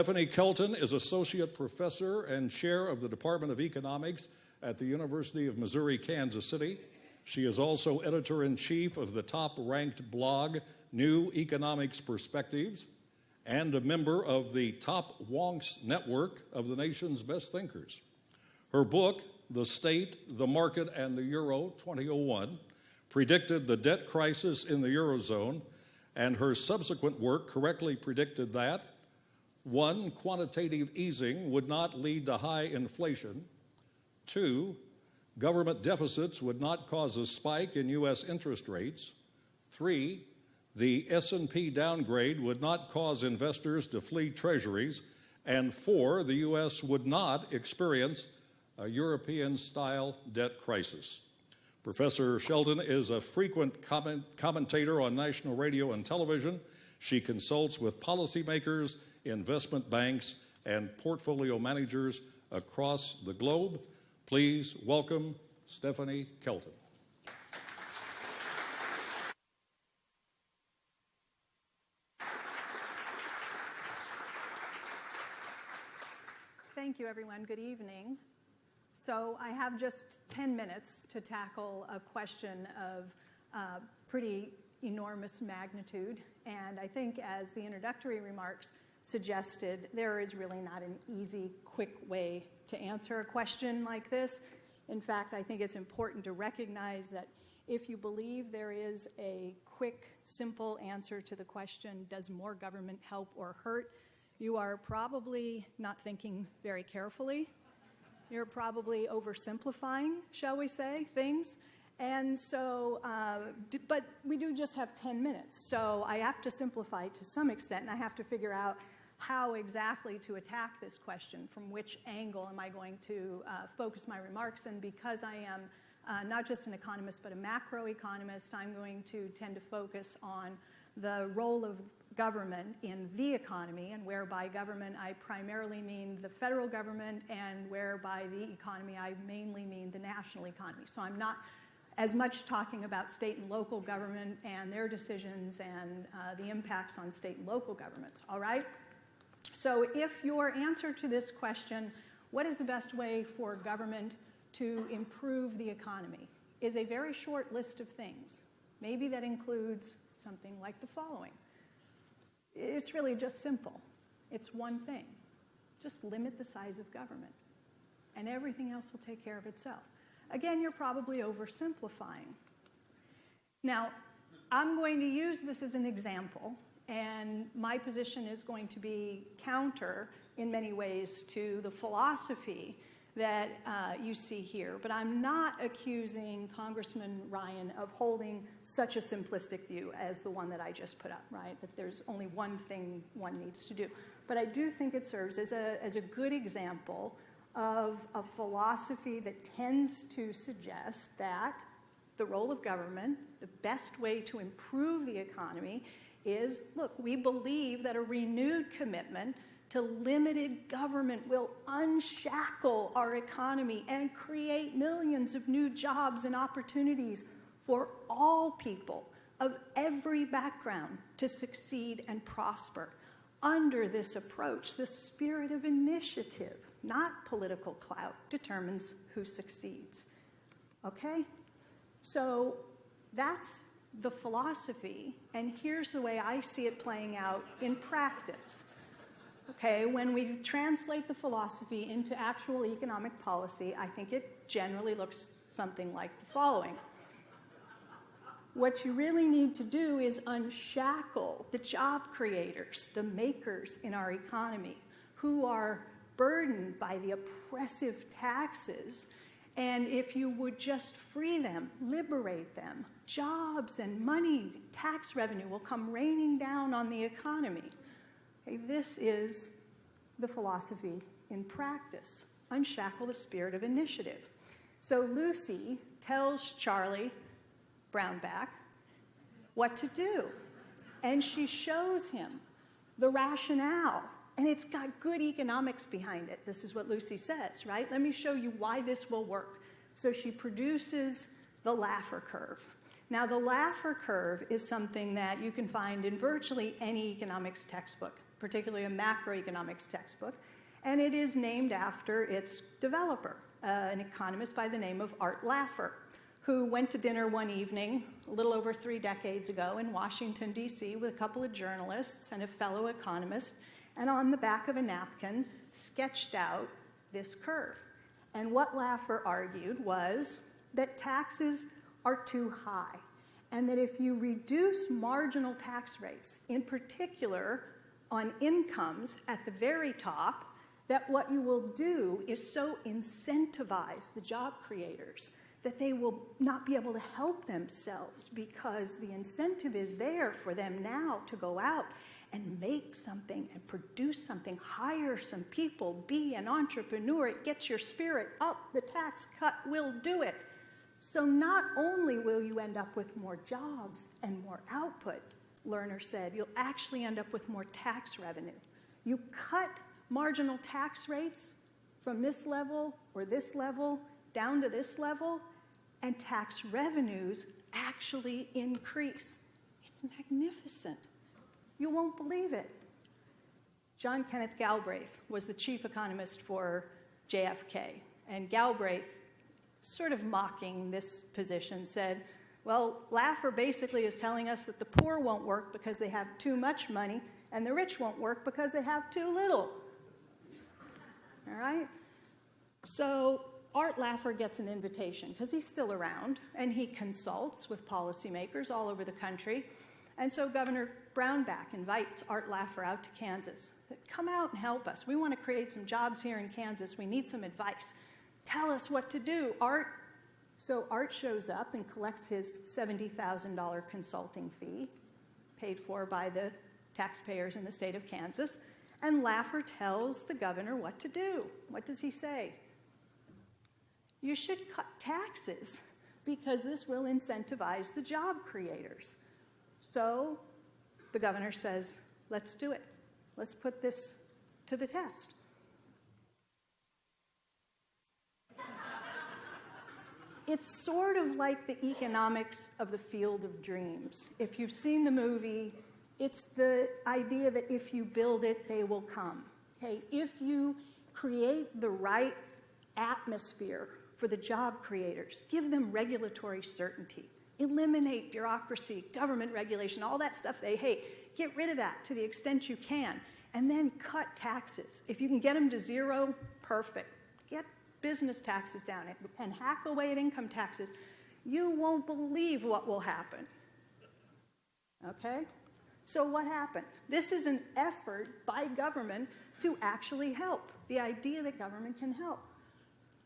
Stephanie Kelton is Associate Professor and Chair of the Department of Economics at the University of Missouri, Kansas City. She is also Editor-in-Chief of the top-ranked blog, New Economics Perspectives, and a member of the Top Wonks Network of the nation's best thinkers. Her book, The State, the Market, and the Euro 2001, predicted the debt crisis in the Eurozone, and her subsequent work correctly predicted that 1, quantitative easing would not lead to high inflation. 2, government deficits would not cause a spike in U.S. interest rates. 3, the S&P downgrade would not cause investors to flee treasuries. And 4, the U.S. would not experience a European-style debt crisis. Professor Shelton is a frequent commentator on national radio and television. She consults with policymakers, investment banks, and portfolio managers across the globe. Please welcome Stephanie Kelton. Thank you, everyone. Good evening. So I have just 10 minutes to tackle a question of pretty enormous magnitude. And I think, as the introductory remarks suggested, there is really not an easy, quick way to answer a question like this. In fact, I think it's important to recognize that if you believe there is a quick, simple answer to the question, does more government help or hurt, you are probably not thinking very carefully. You're probably oversimplifying, shall we say, things. And so, but we do just have 10 minutes, so I have to simplify to some extent, and I have to figure out how exactly to attack this question, from which angle am I going to focus my remarks. And because I am not just an economist, but a macroeconomist, I'm going to tend to focus on the role of government in the economy, and whereby government I primarily mean the federal government, and whereby the economy I mainly mean the national economy. So I'm not as much talking about state and local government and their decisions and the impacts on state and local governments, all right? So if your answer to this question, what is the best way for government to improve the economy, is a very short list of things. Maybe that includes something like the following. It's really just simple. It's one thing. Just limit the size of government, and everything else will take care of itself. Again, you're probably oversimplifying. Now, I'm going to use this as an example, and my position is going to be counter in many ways to the philosophy that you see here. But I'm not accusing Congressman Ryan of holding such a simplistic view as the one that I just put up, right? That there's only one thing one needs to do. But I do think it serves as a good example of a philosophy that tends to suggest that the role of government, the best way to improve the economy is, look, we believe that a renewed commitment to limited government will unshackle our economy and create millions of new jobs and opportunities for all people of every background to succeed and prosper. Under this approach, the spirit of initiative, not political clout, determines who succeeds. Okay? So that's the philosophy, and here's the way I see it playing out in practice. Okay, when we translate the philosophy into actual economic policy, I think it generally looks something like the following. What you really need to do is unshackle the job creators, the makers in our economy, who are burdened by the oppressive taxes. And if you would just free them, liberate them, jobs and money, tax revenue will come raining down on the economy. Okay, this is the philosophy in practice. Unshackle the spirit of initiative. So Lucy tells Charlie Brownback what to do. And she shows him the rationale. And it's got good economics behind it. This is what Lucy says, right? Let me show you why this will work. So she produces the Laffer curve. Now, the Laffer curve is something that you can find in virtually any economics textbook. particularly a macroeconomics textbook, and it is named after its developer, an economist by the name of Art Laffer, who went to dinner one evening a little over 3 decades ago in Washington, D.C. with a couple of journalists and a fellow economist, and on the back of a napkin sketched out this curve. And what Laffer argued was that taxes are too high, and that if you reduce marginal tax rates, in particular on incomes at the very top, that what you will do is so incentivize the job creators that they will not be able to help themselves, because the incentive is there for them now to go out and make something and produce something, hire some people, be an entrepreneur. It gets your spirit up. The tax cut will do it. So not only will you end up with more jobs and more output, Lerner said, you'll actually end up with more tax revenue. You cut marginal tax rates from this level or this level down to this level, and tax revenues actually increase. It's magnificent. You won't believe it. John Kenneth Galbraith was the chief economist for JFK, and Galbraith, sort of mocking this position, said, well, Laffer basically is telling us that the poor won't work because they have too much money, and the rich won't work because they have too little. All right? So Art Laffer gets an invitation, because he's still around, and he consults with policymakers all over the country. And so Governor Brownback invites Art Laffer out to Kansas. Come out and help us. We want to create some jobs here in Kansas. We need some advice. Tell us what to do, Art. So Art shows up and collects his $70,000 consulting fee, paid for by the taxpayers in the state of Kansas. And Laffer tells the governor what to do. What does he say? You should cut taxes, because this will incentivize the job creators. So the governor says, let's do it. Let's put this to the test. It's sort of like the economics of the Field of Dreams. If you've seen the movie, it's the idea that if you build it, they will come. Okay? If you create the right atmosphere for the job creators, give them regulatory certainty, eliminate bureaucracy, government regulation, all that stuff they hate. Get rid of that to the extent you can, and then cut taxes. If you can get them to zero, perfect. Get business taxes down and hack away at income taxes. You won't believe what will happen. Okay? So what happened? This is an effort by government to actually help, the idea that government can help.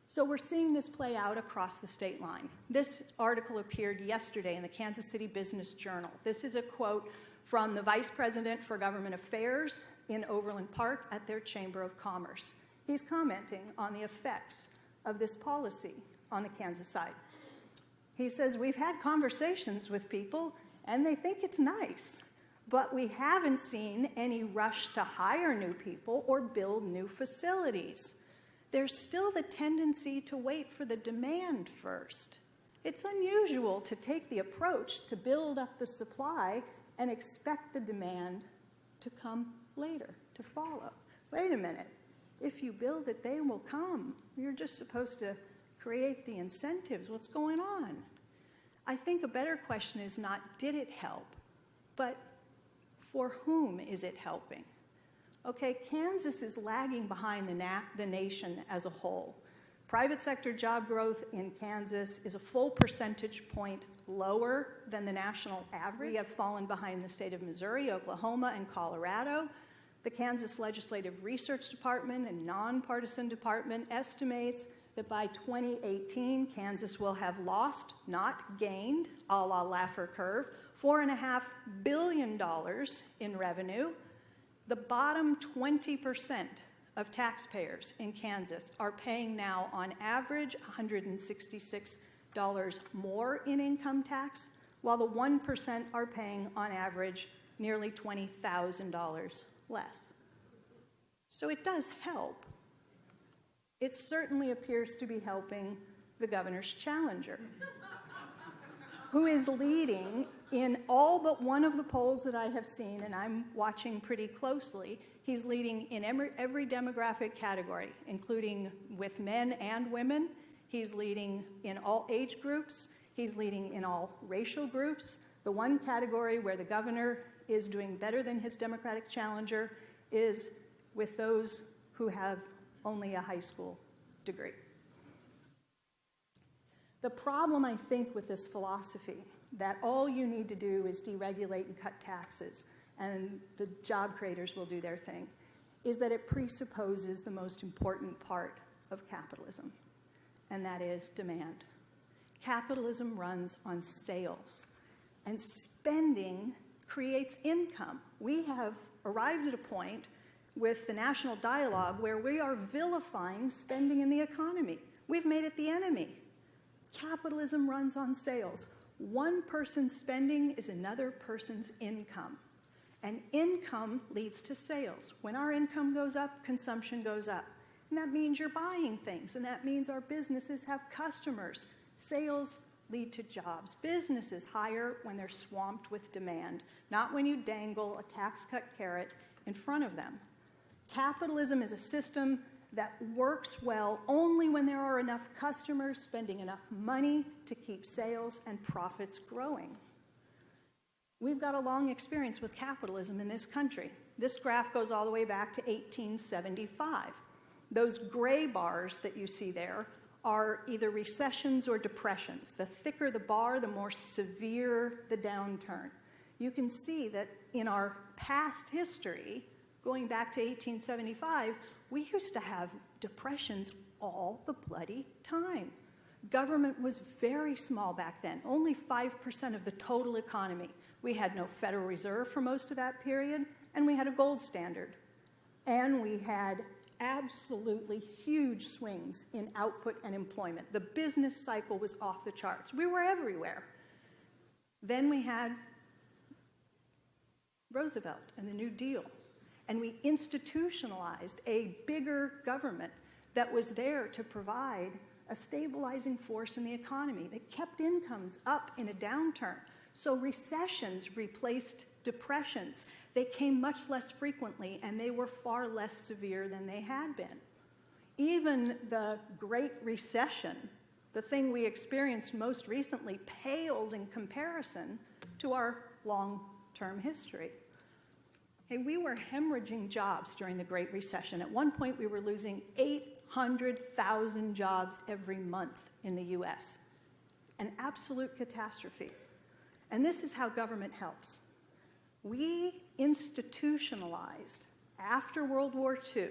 So we're seeing this play out across the state line. This article appeared yesterday in the Kansas City Business Journal. This is a quote from the Vice President for Government Affairs in Overland Park at their Chamber of Commerce. He's commenting on the effects of this policy on the Kansas side. He says, we've had conversations with people, and they think it's nice, but we haven't seen any rush to hire new people or build new facilities. There's still the tendency to wait for the demand first. It's unusual to take the approach to build up the supply and expect the demand to come later, to follow. Wait a minute. If you build it, they will come. You're just supposed to create the incentives. What's going on? I think a better question is not, did it help, but for whom is it helping? Okay, Kansas is lagging behind the nation as a whole. Private sector job growth in Kansas is a full percentage point lower than the national average. We have fallen behind the state of Missouri, Oklahoma, and Colorado. The Kansas Legislative Research Department, a nonpartisan department, estimates that by 2018, Kansas will have lost, not gained, a la Laffer curve, $4.5 billion in revenue. The bottom 20% of taxpayers in Kansas are paying now, on average, $166 more in income tax, while the 1% are paying, on average, nearly $20,000 less. So it does help. It certainly appears to be helping the governor's challenger, who is leading In all but one of the polls that I have seen, and I'm watching pretty closely, he's leading in every demographic category, including with men and women. He's leading in all age groups. He's leading in all racial groups. The one category where the governor is doing better than his Democratic challenger is with those who have only a high school degree. The problem, I think, with this philosophy, that all you need to do is deregulate and cut taxes, and the job creators will do their thing, is that it presupposes the most important part of capitalism, and that is demand. Capitalism runs on sales, and spending creates income. We have arrived at a point with the national dialogue where we are vilifying spending in the economy. We've made it the enemy. Capitalism runs on sales. One person's spending is another person's income. And income leads to sales. When our income goes up, consumption goes up. And that means you're buying things, and that means our businesses have customers. Sales lead to jobs. Businesses hire when they're swamped with demand, not when you dangle a tax cut carrot in front of them. Capitalism is a system that works well only when there are enough customers spending enough money to keep sales and profits growing. We've got a long experience with capitalism in this country. This graph goes all the way back to 1875. Those gray bars that you see there are either recessions or depressions. The thicker the bar, the more severe the downturn. You can see that in our past history, going back to 1875, we used to have depressions all the bloody time. Government was very small back then, only 5% of the total economy. We had no Federal Reserve for most of that period, and we had a gold standard. And we had absolutely huge swings in output and employment. The business cycle was off the charts. We were everywhere. Then we had Roosevelt and the New Deal. And we institutionalized a bigger government that was there to provide a stabilizing force in the economy that kept incomes up in a downturn. So recessions replaced depressions. They came much less frequently, and they were far less severe than they had been. Even the Great Recession, the thing we experienced most recently, pales in comparison to our long-term history. Hey, we were hemorrhaging jobs during the Great Recession. At one point, we were losing 800,000 jobs every month in the US. An absolute catastrophe. And this is how government helps. We institutionalized, after World War II,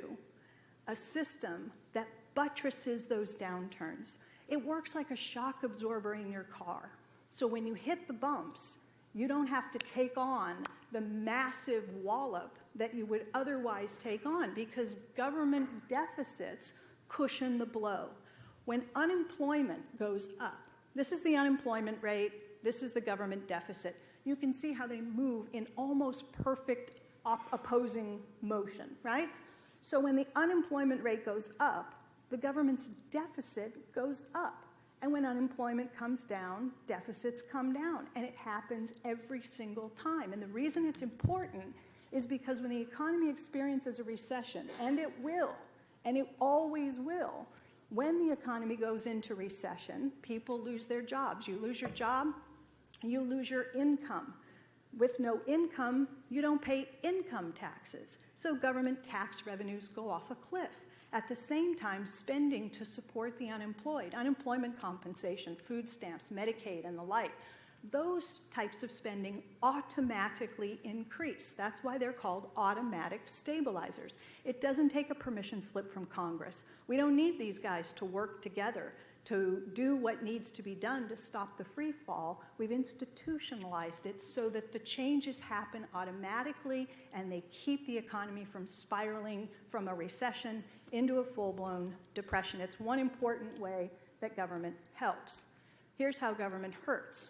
a system that buttresses those downturns. It works like a shock absorber in your car. So when you hit the bumps, you don't have to take on the massive wallop that you would otherwise take on because government deficits cushion the blow. When unemployment goes up, this is the unemployment rate, this is the government deficit. You can see how they move in almost perfect opposing motion, right? So when the unemployment rate goes up, the government's deficit goes up. And when unemployment comes down, deficits come down. And it happens every single time. And the reason it's important is because when the economy experiences a recession, and it will, and it always will, when the economy goes into recession, people lose their jobs. You lose your job, you lose your income. With no income, you don't pay income taxes. So government tax revenues go off a cliff. At the same time, spending to support the unemployed, unemployment compensation, food stamps, Medicaid, and the like, those types of spending automatically increase. That's why they're called automatic stabilizers. It doesn't take a permission slip from Congress. We don't need these guys to work together to do what needs to be done to stop the free fall. We've institutionalized it so that the changes happen automatically and they keep the economy from spiraling from a recession into a full-blown depression. It's one important way that government helps. Here's how government hurts.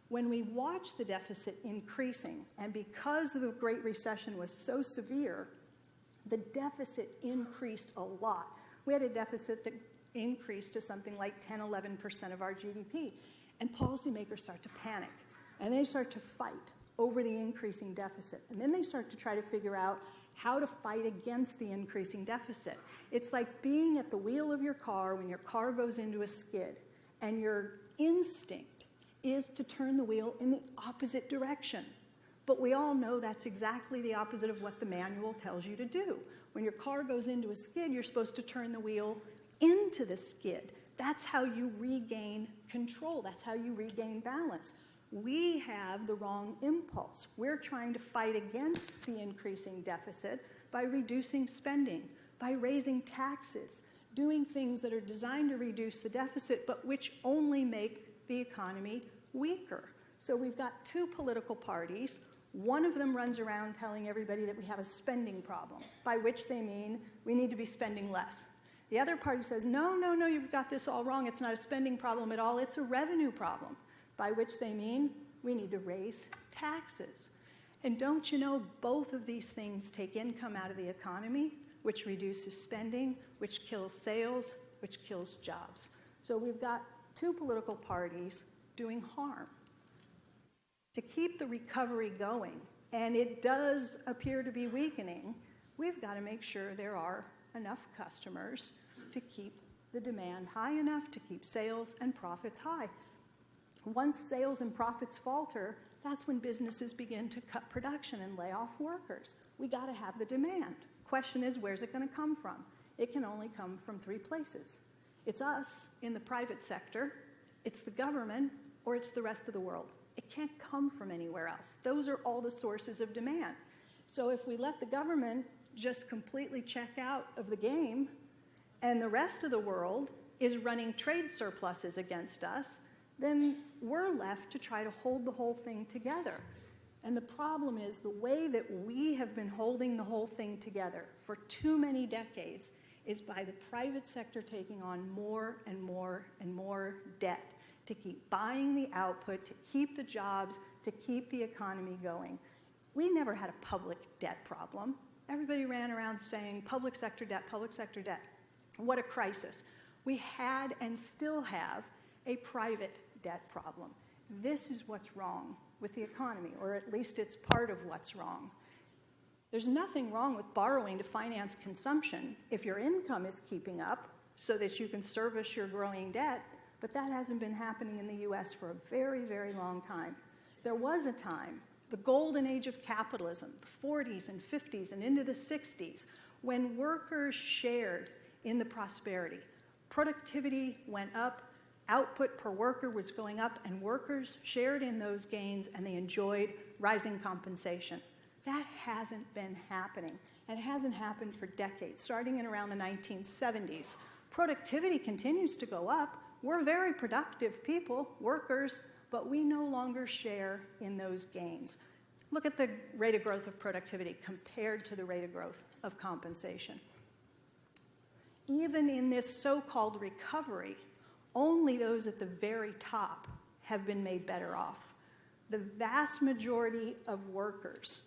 When we watch the deficit increasing, and because the Great Recession was so severe, the deficit increased a lot. We had a deficit that increased to something like 10, 11% of our GDP, and policymakers start to panic. And they start to fight over the increasing deficit. And then they start to try to figure out how to fight against the increasing deficit. It's like being at the wheel of your car when your car goes into a skid, and your instinct is to turn the wheel in the opposite direction. But we all know that's exactly the opposite of what the manual tells you to do. When your car goes into a skid, you're supposed to turn the wheel into the skid. That's how you regain control. That's how you regain balance. We have the wrong impulse. We're trying to fight against the increasing deficit by reducing spending, by raising taxes, doing things that are designed to reduce the deficit, but which only make the economy weaker. So we've got two political parties. One of them runs around telling everybody that we have a spending problem, by which they mean we need to be spending less. The other party says, no, no, no, you've got this all wrong. It's not a spending problem at all. It's a revenue problem, by which they mean we need to raise taxes. And don't you know, both of these things take income out of the economy, which reduces spending, which kills sales, which kills jobs. So we've got two political parties doing harm. To keep the recovery going, and it does appear to be weakening, we've got to make sure there are enough customers to keep the demand high enough to keep sales and profits high. Once sales and profits falter, that's when businesses begin to cut production and lay off workers. We got to have the demand. Question is, where's it going to come from? It can only come from three places. It's us in the private sector, it's the government, or it's the rest of the world. It can't come from anywhere else. Those are all the sources of demand. So if we let the government just completely check out of the game, and the rest of the world is running trade surpluses against us, then we're left to try to hold the whole thing together. And the problem is the way that we have been holding the whole thing together for too many decades is by the private sector taking on more and more and more debt to keep buying the output, to keep the jobs, to keep the economy going. We never had a public debt problem. Everybody ran around saying public sector debt, public sector debt. What a crisis. We had and still have a private debt problem. This is what's wrong with the economy, or at least it's part of what's wrong. There's nothing wrong with borrowing to finance consumption if your income is keeping up so that you can service your growing debt, but that hasn't been happening in the US for a very, very long time. There was a time, the golden age of capitalism, the 40s and 50s and into the 60s, when workers shared in the prosperity. Productivity went up, output per worker was going up, and workers shared in those gains, and they enjoyed rising compensation. That hasn't been happening, and it hasn't happened for decades, starting in around the 1970s. Productivity continues to go up. We're very productive people, workers, but we no longer share in those gains. Look at the rate of growth of productivity compared to the rate of growth of compensation. Even in this so-called recovery, only those at the very top have been made better off. The vast majority of workers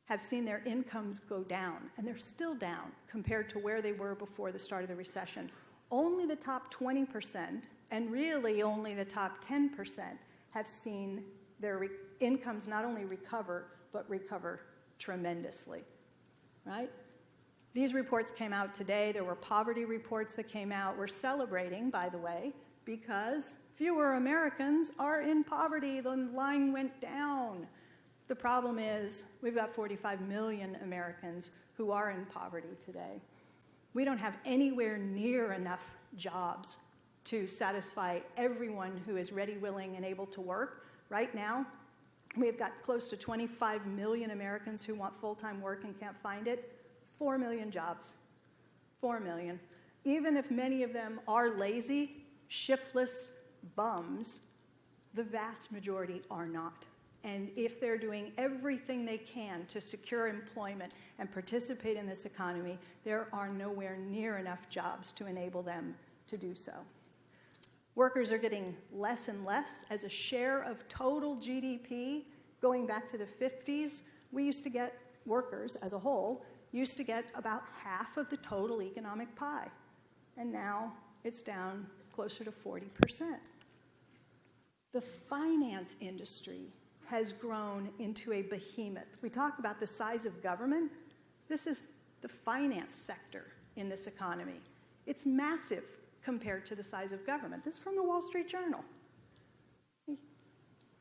have seen their incomes go down, and they're still down compared to where they were before the start of the recession. Only the top 20%, and really only the top 10%, have seen their incomes not only recover, but recover tremendously, right? These reports came out today. There were poverty reports that came out. We're celebrating, by the way, because fewer Americans are in poverty. The line went down. The problem is we've got 45 million Americans who are in poverty today. We don't have anywhere near enough jobs to satisfy everyone who is ready, willing, and able to work. Right now, we've got close to 25 million Americans who want full-time work and can't find it. 4 million jobs, 4 million. Even if many of them are lazy, shiftless bums, the vast majority are not. And if they're doing everything they can to secure employment and participate in this economy, there are nowhere near enough jobs to enable them to do so. Workers are getting less and less as a share of total GDP. Going back to the 50s, we used to get, workers as a whole, used to get about half of the total economic pie. And now it's down closer to 40%. The finance industry has grown into a behemoth. We talk about the size of government. This is the finance sector in this economy. It's massive compared to the size of government. This is from the Wall Street Journal.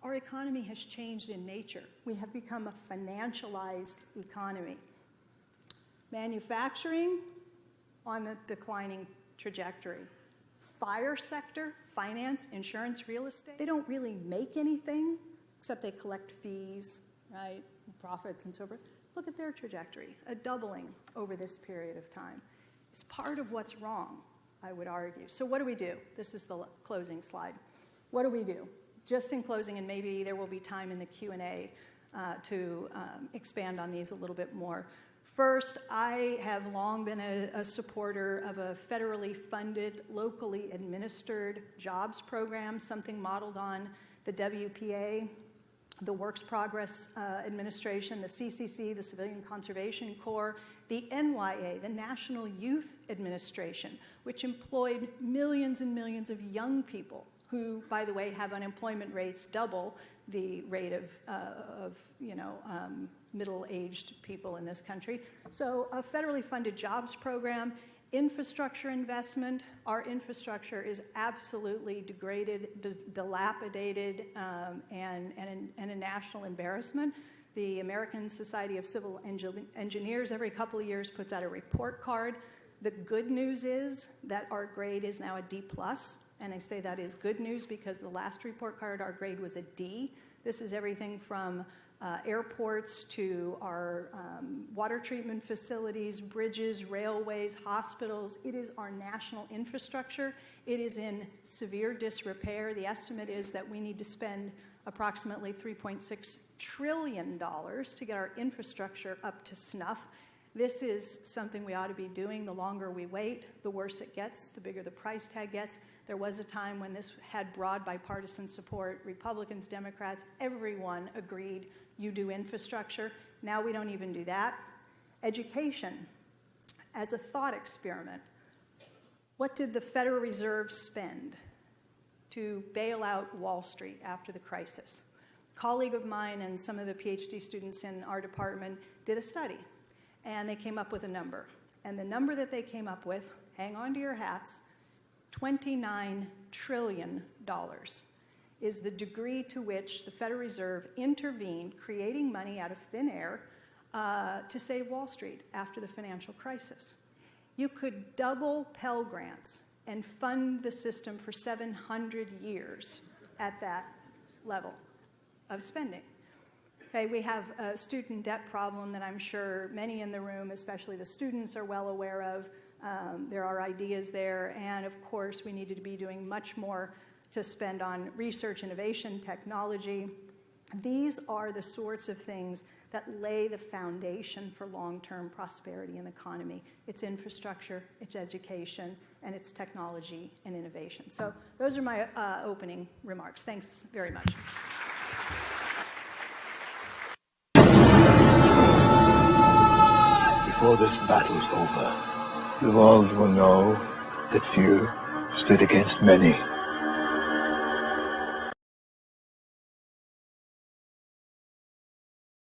Our economy has changed in nature. We have become a financialized economy. Manufacturing on a declining trajectory. Fire sector, finance, insurance, real estate, they don't really make anything except they collect fees, right, profits and so forth. Look at their trajectory, a doubling over this period of time. It's part of what's wrong, I would argue. So what do we do? This is the closing slide. What do we do? Just in closing, and maybe there will be time in the Q&A to expand on these a little bit more. First, I have long been a supporter of a federally funded, locally administered jobs program, something modeled on the WPA, the Works Progress Administration, the CCC, the Civilian Conservation Corps, the NYA, the National Youth Administration, which employed millions and millions of young people who, by the way, have unemployment rates double the rate of middle-aged people in this country. So a federally funded jobs program, infrastructure investment. Our infrastructure is absolutely degraded, dilapidated, and a national embarrassment. The American Society of Civil Engineers every couple of years puts out a report card. The good news is that our grade is now a D+. And I say that is good news because the last report card, our grade was a D. This is everything from airports to our water treatment facilities, bridges, railways, hospitals. It is our national infrastructure. It is in severe disrepair. The estimate is that we need to spend approximately $3.6 trillion to get our infrastructure up to snuff. This is something we ought to be doing. The longer we wait, the worse it gets, the bigger the price tag gets. There was a time when this had broad bipartisan support. Republicans, Democrats, everyone agreed, you do infrastructure. Now we don't even do that. Education, as a thought experiment, what did the Federal Reserve spend to bail out Wall Street after the crisis? A colleague of mine and some of the Ph.D. students in our department did a study, and they came up with a number. And the number that they came up with, hang on to your hats, $29 trillion is the degree to which the Federal Reserve intervened, creating money out of thin air to save Wall Street after the financial crisis. You could double Pell Grants and fund the system for 700 years at that level of spending. Okay, we have a student debt problem that I'm sure many in the room, especially the students, are well aware of. There are ideas there, and of course we needed to be doing much more to spend on research, innovation, technology. These are the sorts of things that lay the foundation for long-term prosperity in the economy. It's infrastructure, it's education, and it's technology and innovation. So those are my opening remarks. Thanks very much. Before this battle's over, the world will know that few stood against many.